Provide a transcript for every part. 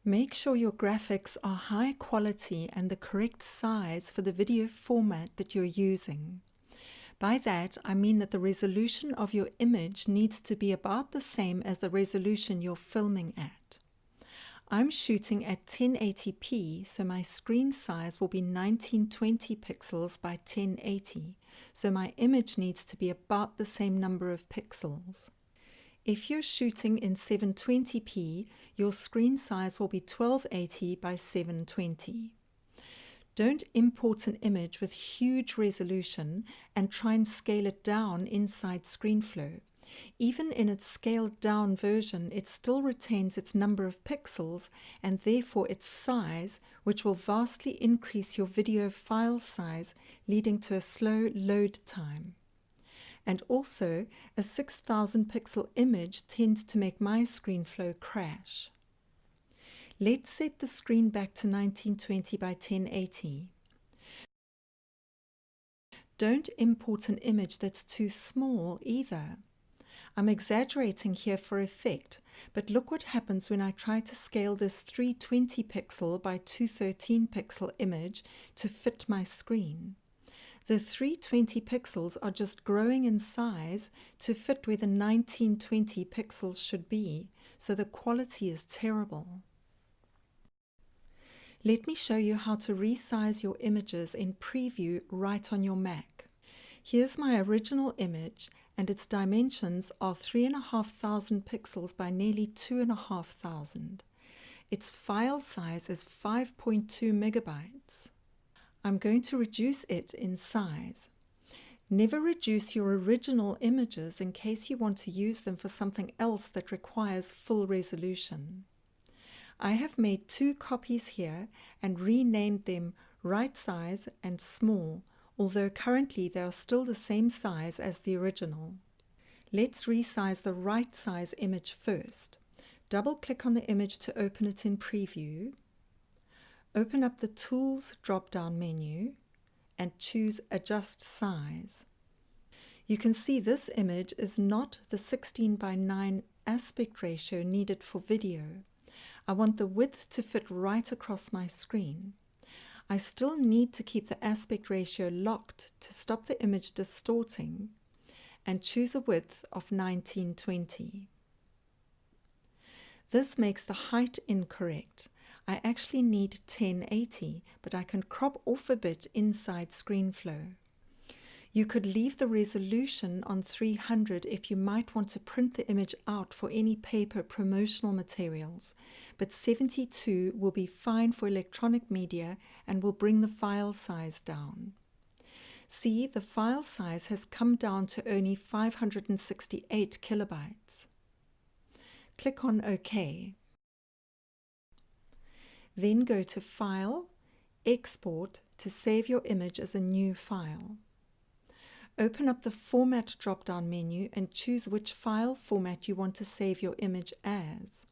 Make sure your graphics are high quality and the correct size for the video format that you're using. By that, I mean that the resolution of your image needs to be about the same as the resolution you're filming at. I'm shooting at 1080p, so my screen size will be 1920 pixels by 1080, so my image needs to be about the same number of pixels. If you're shooting in 720p, your screen size will be 1280 by 720. Don't import an image with huge resolution and try and scale it down inside Screenflow. Even in its scaled down version, it still retains its number of pixels and therefore its size, which will vastly increase your video file size, leading to a slow load time. And also, a 6000 pixel image tends to make my Screenflow crash. Let's set the screen back to 1920 by 1080. Don't import an image that's too small either. I'm exaggerating here for effect, but look what happens when I try to scale this 320 pixel by 213 pixel image to fit my screen. The 320 pixels are just growing in size to fit where the 1920 pixels should be, so the quality is terrible. Let me show you how to resize your images in Preview right on your Mac. Here's my original image, and its dimensions are 3,500 pixels by nearly 2,500. Its file size is 5.2 megabytes. I'm going to reduce it in size. Never reduce your original images in case you want to use them for something else that requires full resolution. I have made 2 copies here and renamed them right size and small, although currently they are still the same size as the original. Let's resize the right size image first. Double-click on the image to open it in Preview. Open up the Tools drop-down menu and choose Adjust Size. You can see this image is not the 16 by 9 aspect ratio needed for video. I want the width to fit right across my screen. I still need to keep the aspect ratio locked to stop the image distorting, and choose a width of 1920. This makes the height incorrect. I actually need 1080, but I can crop off a bit inside Screenflow. You could leave the resolution on 300 if you might want to print the image out for any paper promotional materials, but 72 will be fine for electronic media and will bring the file size down. See, the file size has come down to only 568 kilobytes. Click on OK. Then go to File, Export to save your image as a new file. Open up the Format drop-down menu and choose which file format you want to save your image as.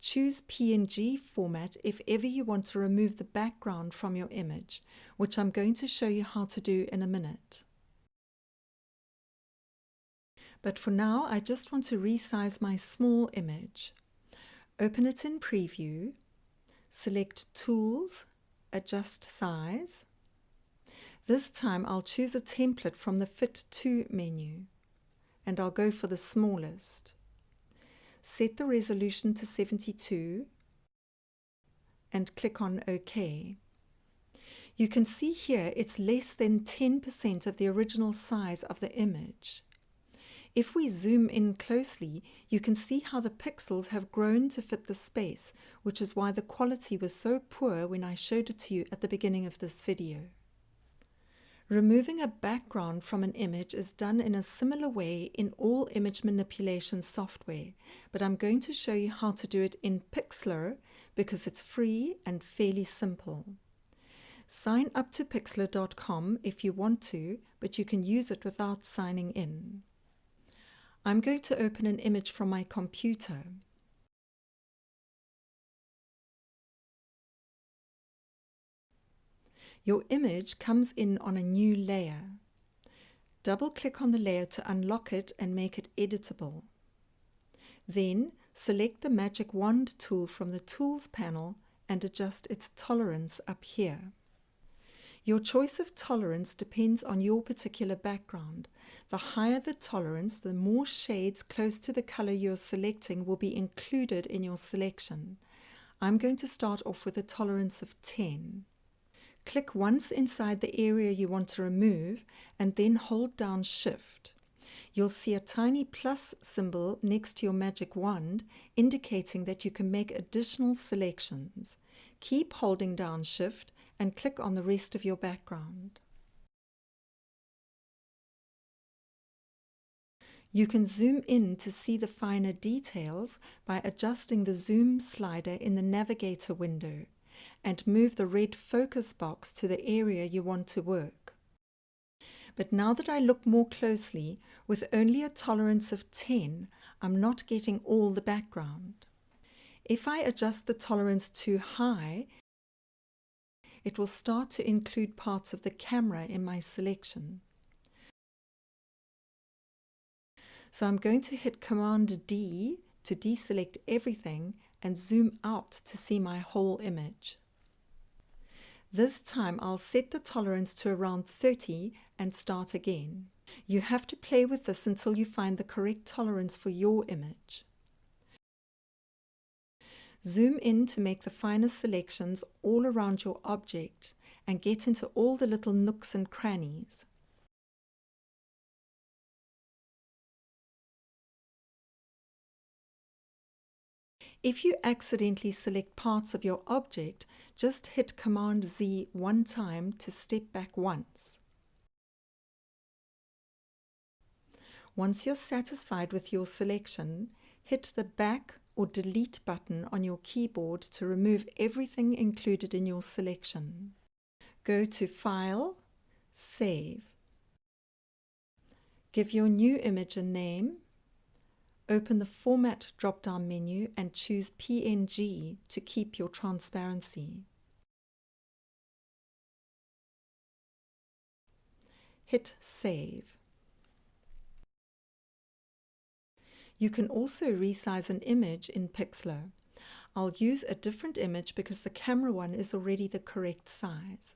Choose PNG format if ever you want to remove the background from your image, which I'm going to show you how to do in a minute. But for now, I just want to resize my small image. Open it in Preview. Select Tools, Adjust Size. This time I'll choose a template from the Fit To menu, and I'll go for the smallest. Set the resolution to 72 and click on OK. You can see here it's less than 10% of the original size of the image. If we zoom in closely, you can see how the pixels have grown to fit the space, which is why the quality was so poor when I showed it to you at the beginning of this video. Removing a background from an image is done in a similar way in all image manipulation software, but I'm going to show you how to do it in Pixlr because it's free and fairly simple. Sign up to Pixlr.com if you want to, but you can use it without signing in. I'm going to open an image from my computer. Your image comes in on a new layer. Double-click on the layer to unlock it and make it editable. Then select the Magic Wand tool from the Tools panel and adjust its tolerance up here. Your choice of tolerance depends on your particular background. The higher the tolerance, the more shades close to the color you're selecting will be included in your selection. I'm going to start off with a tolerance of 10. Click once inside the area you want to remove and then hold down Shift. You'll see a tiny plus symbol next to your magic wand indicating that you can make additional selections. Keep holding down Shift and click on the rest of your background. You can zoom in to see the finer details by adjusting the zoom slider in the navigator window and move the red focus box to the area you want to work. But now that I look more closely, with only a tolerance of 10, I'm not getting all the background. If I adjust the tolerance too high, it will start to include parts of the camera in my selection. So I'm going to hit Command D to deselect everything and zoom out to see my whole image. This time I'll set the tolerance to around 30 and start again. You have to play with this until you find the correct tolerance for your image. Zoom in to make the finer selections all around your object and get into all the little nooks and crannies. If you accidentally select parts of your object, just hit Command Z one time to step back once. Once you're satisfied with your selection, hit the back or delete button on your keyboard to remove everything included in your selection. Go to File, Save. Give your new image a name. Open the Format drop-down menu and choose PNG to keep your transparency. Hit Save. You can also resize an image in Pixlr. I'll use a different image because the camera one is already the correct size.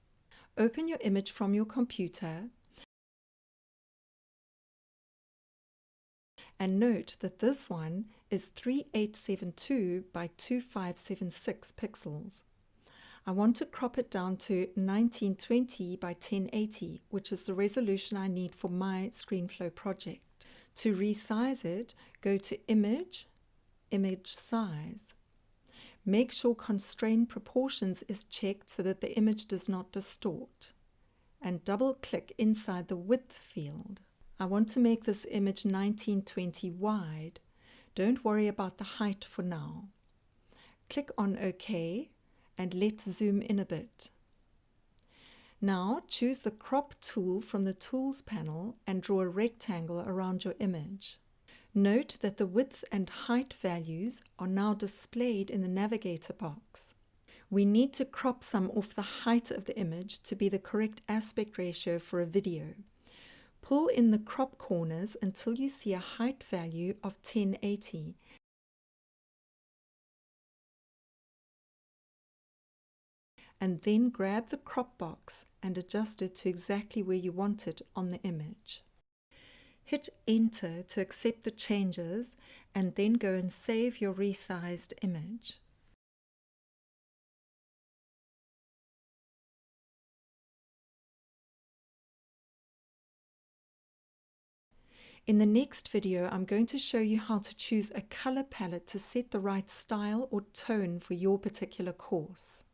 Open your image from your computer and note that this one is 3872 by 2576 pixels. I want to crop it down to 1920 by 1080, which is the resolution I need for my Screenflow project. To resize it, go to Image, Image Size. Make sure Constrain Proportions is checked so that the image does not distort. And double-click inside the Width field. I want to make this image 1920 wide. Don't worry about the height for now. Click on OK and let's zoom in a bit. Now choose the Crop tool from the Tools panel and draw a rectangle around your image. Note that the width and height values are now displayed in the navigator box. We need to crop some off the height of the image to be the correct aspect ratio for a video. Pull in the crop corners until you see a height value of 1080. And then grab the crop box and adjust it to exactly where you want it on the image. Hit Enter to accept the changes and then go and save your resized image. In the next video, I'm going to show you how to choose a color palette to set the right style or tone for your particular course.